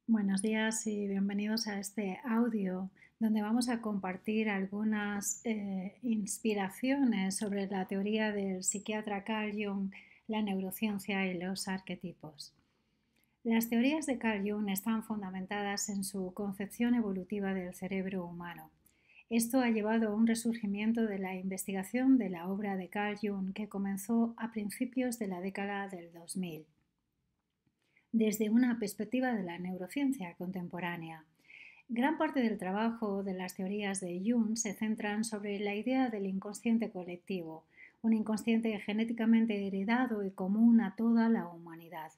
Buenos días y bienvenidos a este audio donde vamos a compartir algunas inspiraciones sobre la teoría del psiquiatra Carl Jung, la neurociencia y los arquetipos. Las teorías de Carl Jung están fundamentadas en su concepción evolutiva del cerebro humano. Esto ha llevado a un resurgimiento de la investigación de la obra de Carl Jung que comenzó a principios de la década del 2000 desde una perspectiva de la neurociencia contemporánea. Gran parte del trabajo de las teorías de Jung se centran sobre la idea del inconsciente colectivo, un inconsciente genéticamente heredado y común a toda la humanidad.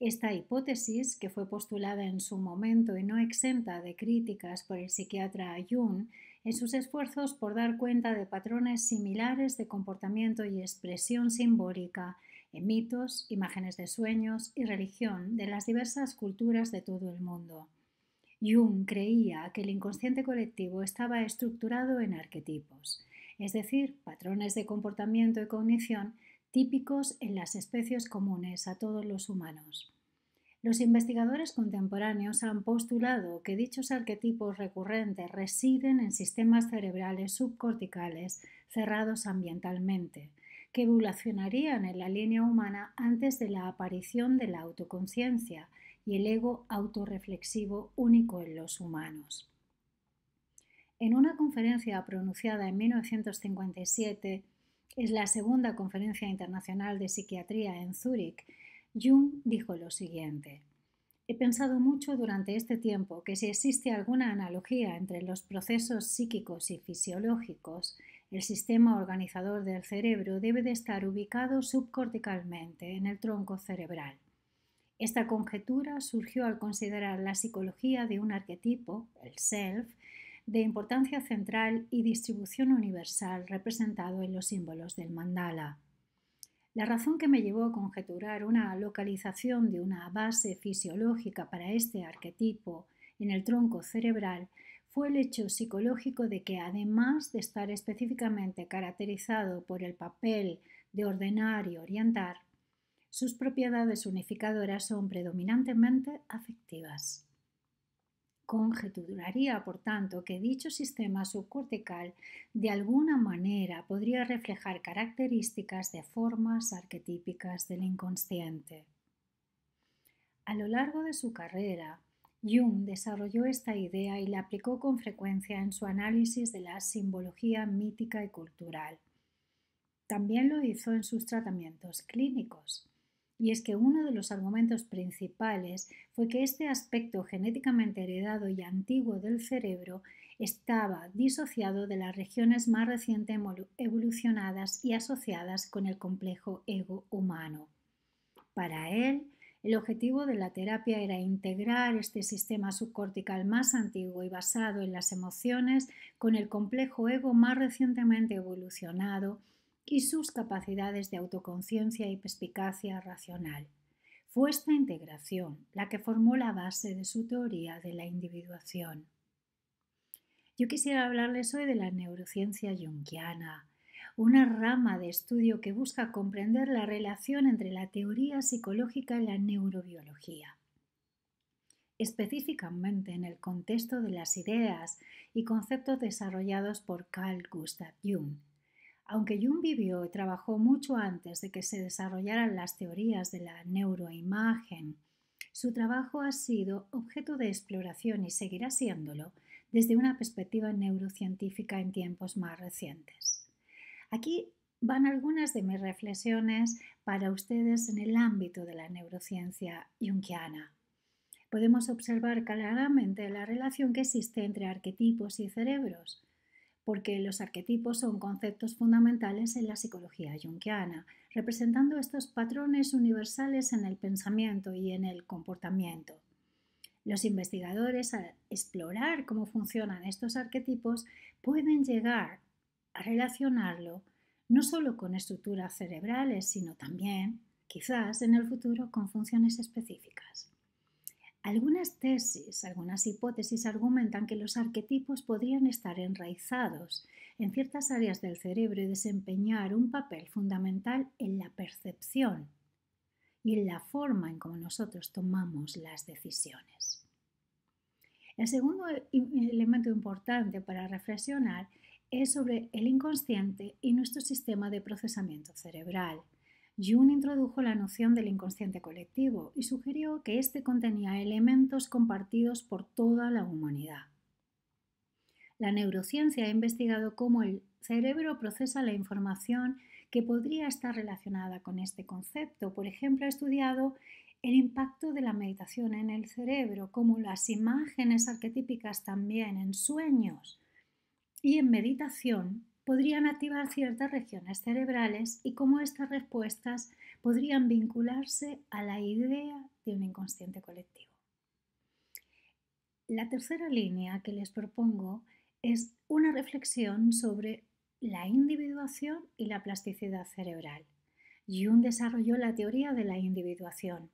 Esta hipótesis, que fue postulada en su momento y no exenta de críticas por el psiquiatra Jung, en sus esfuerzos por dar cuenta de patrones similares de comportamiento y expresión simbólica en mitos, imágenes de sueños y religión de las diversas culturas de todo el mundo. Jung creía que el inconsciente colectivo estaba estructurado en arquetipos, es decir, patrones de comportamiento y cognición típicos en las especies comunes a todos los humanos. Los investigadores contemporáneos han postulado que dichos arquetipos recurrentes residen en sistemas cerebrales subcorticales cerrados ambientalmente, que evolucionarían en la línea humana antes de la aparición de la autoconciencia y el ego autorreflexivo único en los humanos. En una conferencia pronunciada en 1957, es la segunda conferencia internacional de psiquiatría en Zúrich, Jung dijo lo siguiente: he pensado mucho durante este tiempo que si existe alguna analogía entre los procesos psíquicos y fisiológicos, el sistema organizador del cerebro debe de estar ubicado subcorticalmente en el tronco cerebral. Esta conjetura surgió al considerar la psicología de un arquetipo, el self, de importancia central y distribución universal representado en los símbolos del mandala. La razón que me llevó a conjeturar una localización de una base fisiológica para este arquetipo en el tronco cerebral fue el hecho psicológico de que, además de estar específicamente caracterizado por el papel de ordenar y orientar, sus propiedades unificadoras son predominantemente afectivas. Conjeturaría, por tanto, que dicho sistema subcortical de alguna manera podría reflejar características de formas arquetípicas del inconsciente. A lo largo de su carrera, Jung desarrolló esta idea y la aplicó con frecuencia en su análisis de la simbología mítica y cultural. También lo hizo en sus tratamientos clínicos. Y es que uno de los argumentos principales fue que este aspecto genéticamente heredado y antiguo del cerebro estaba disociado de las regiones más recientemente evolucionadas y asociadas con el complejo ego humano. Para él, el objetivo de la terapia era integrar este sistema subcortical más antiguo y basado en las emociones con el complejo ego más recientemente evolucionado y sus capacidades de autoconciencia y perspicacia racional. Fue esta integración la que formó la base de su teoría de la individuación. Yo quisiera hablarles hoy de la neurociencia junguiana, una rama de estudio que busca comprender la relación entre la teoría psicológica y la neurobiología, específicamente en el contexto de las ideas y conceptos desarrollados por Carl Gustav Jung. Aunque Jung vivió y trabajó mucho antes de que se desarrollaran las teorías de la neuroimagen, su trabajo ha sido objeto de exploración y seguirá siéndolo desde una perspectiva neurocientífica en tiempos más recientes. Aquí van algunas de mis reflexiones para ustedes en el ámbito de la neurociencia junguiana. Podemos observar claramente la relación que existe entre arquetipos y cerebros, porque los arquetipos son conceptos fundamentales en la psicología junguiana, representando estos patrones universales en el pensamiento y en el comportamiento. Los investigadores, al explorar cómo funcionan estos arquetipos, pueden llegar a relacionarlo no solo con estructuras cerebrales, sino también, quizás en el futuro, con funciones específicas. Algunas tesis, algunas hipótesis argumentan que los arquetipos podrían estar enraizados en ciertas áreas del cerebro y desempeñar un papel fundamental en la percepción y en la forma en cómo nosotros tomamos las decisiones. El segundo elemento importante para reflexionar es sobre el inconsciente y nuestro sistema de procesamiento cerebral. Jung introdujo la noción del inconsciente colectivo y sugirió que éste contenía elementos compartidos por toda la humanidad. La neurociencia ha investigado cómo el cerebro procesa la información que podría estar relacionada con este concepto. Por ejemplo, ha estudiado el impacto de la meditación en el cerebro, como las imágenes arquetípicas también en sueños y en meditación podrían activar ciertas regiones cerebrales y cómo estas respuestas podrían vincularse a la idea de un inconsciente colectivo. La tercera línea que les propongo es una reflexión sobre la individuación y la plasticidad cerebral. Jung desarrolló la teoría de la individuación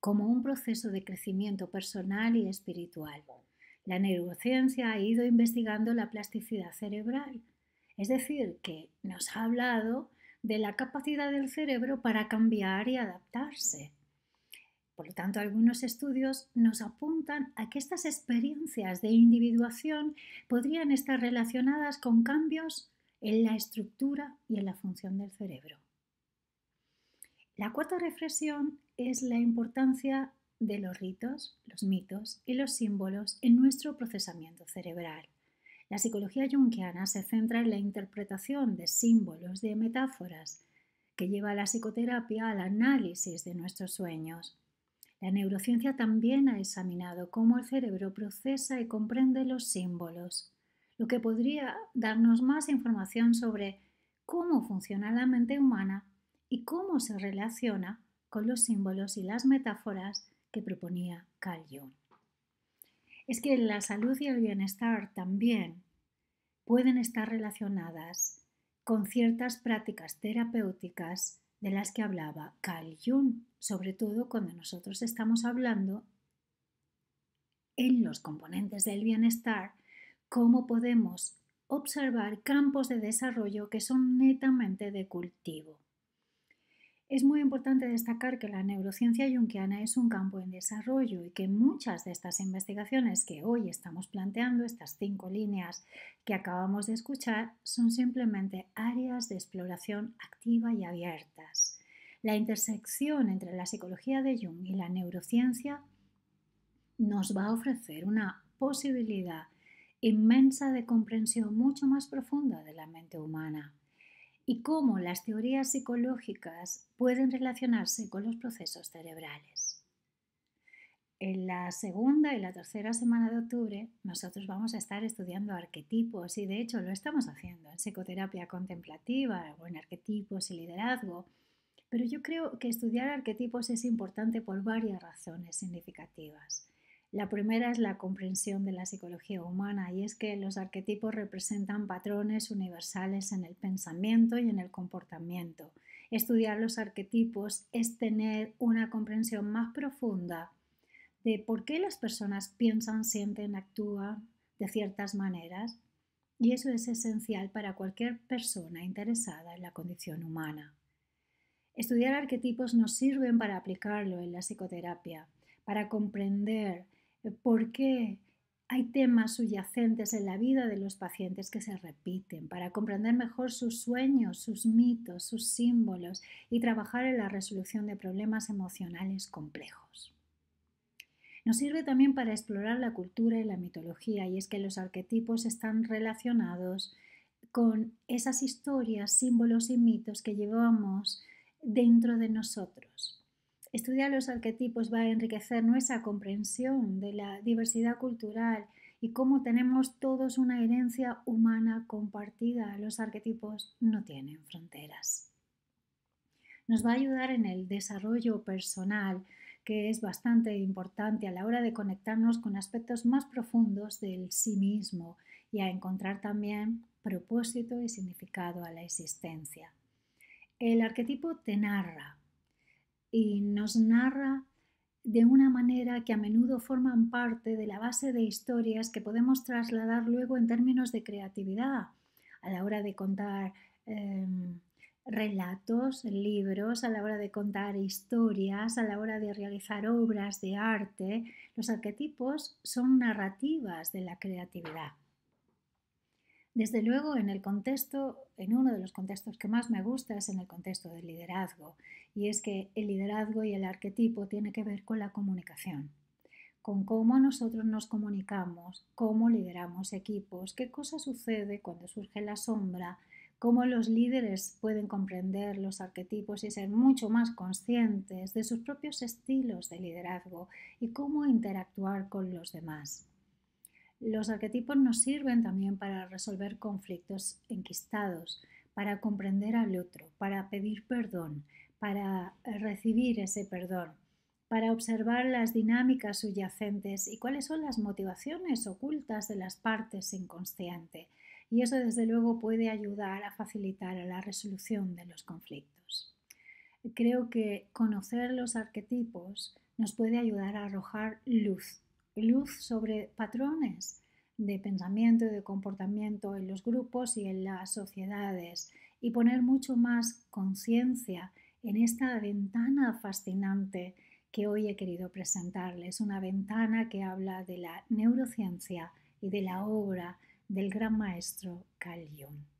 como un proceso de crecimiento personal y espiritual. La neurociencia ha ido investigando la plasticidad cerebral, es decir, que nos ha hablado de la capacidad del cerebro para cambiar y adaptarse. Por lo tanto, algunos estudios nos apuntan a que estas experiencias de individuación podrían estar relacionadas con cambios en la estructura y en la función del cerebro. La cuarta reflexión es la importancia de los ritos, los mitos y los símbolos en nuestro procesamiento cerebral. La psicología junguiana se centra en la interpretación de símbolos, de metáforas, que lleva a la psicoterapia al análisis de nuestros sueños. La neurociencia también ha examinado cómo el cerebro procesa y comprende los símbolos, lo que podría darnos más información sobre cómo funciona la mente humana y cómo se relaciona con los símbolos y las metáforas que proponía Carl Jung. Es que la salud y el bienestar también pueden estar relacionadas con ciertas prácticas terapéuticas de las que hablaba Carl Jung, sobre todo cuando nosotros estamos hablando en los componentes del bienestar, cómo podemos observar campos de desarrollo que son netamente de cultivo. Es muy importante destacar que la neurociencia junguiana es un campo en desarrollo y que muchas de estas investigaciones que hoy estamos planteando, estas 5 líneas que acabamos de escuchar, son simplemente áreas de exploración activa y abiertas. La intersección entre la psicología de Jung y la neurociencia nos va a ofrecer una posibilidad inmensa de comprensión mucho más profunda de la mente humana y cómo las teorías psicológicas pueden relacionarse con los procesos cerebrales. En la segunda y la tercera semana de octubre nosotros vamos a estar estudiando arquetipos y de hecho lo estamos haciendo en psicoterapia contemplativa o en arquetipos y liderazgo, pero yo creo que estudiar arquetipos es importante por varias razones significativas. La primera es la comprensión de la psicología humana y es que los arquetipos representan patrones universales en el pensamiento y en el comportamiento. Estudiar los arquetipos es tener una comprensión más profunda de por qué las personas piensan, sienten, actúan de ciertas maneras y eso es esencial para cualquier persona interesada en la condición humana. Estudiar arquetipos nos sirven para aplicarlo en la psicoterapia, para comprender por qué hay temas subyacentes en la vida de los pacientes que se repiten, para comprender mejor sus sueños, sus mitos, sus símbolos y trabajar en la resolución de problemas emocionales complejos. Nos sirve también para explorar la cultura y la mitología, y es que los arquetipos están relacionados con esas historias, símbolos y mitos que llevamos dentro de nosotros. Estudiar los arquetipos va a enriquecer nuestra comprensión de la diversidad cultural y cómo tenemos todos una herencia humana compartida. Los arquetipos no tienen fronteras. Nos va a ayudar en el desarrollo personal, que es bastante importante a la hora de conectarnos con aspectos más profundos del sí mismo y a encontrar también propósito y significado a la existencia. El arquetipo te narra y nos narra de una manera que a menudo forman parte de la base de historias que podemos trasladar luego en términos de creatividad a la hora de contar relatos, libros, a la hora de contar historias, a la hora de realizar obras de arte. Los arquetipos son narrativas de la creatividad. Desde luego, en uno de los contextos que más me gusta es en el contexto del liderazgo, y es que el liderazgo y el arquetipo tiene que ver con la comunicación, con cómo nosotros nos comunicamos, cómo lideramos equipos, qué cosa sucede cuando surge la sombra, cómo los líderes pueden comprender los arquetipos y ser mucho más conscientes de sus propios estilos de liderazgo y cómo interactuar con los demás. Los arquetipos nos sirven también para resolver conflictos enquistados, para comprender al otro, para pedir perdón, para recibir ese perdón, para observar las dinámicas subyacentes y cuáles son las motivaciones ocultas de las partes inconscientes. Y eso desde luego puede ayudar a facilitar la resolución de los conflictos. Creo que conocer los arquetipos nos puede ayudar a arrojar luz sobre patrones de pensamiento y de comportamiento en los grupos y en las sociedades y poner mucho más conciencia en esta ventana fascinante que hoy he querido presentarles, una ventana que habla de la neurociencia y de la obra del gran maestro Carl Jung.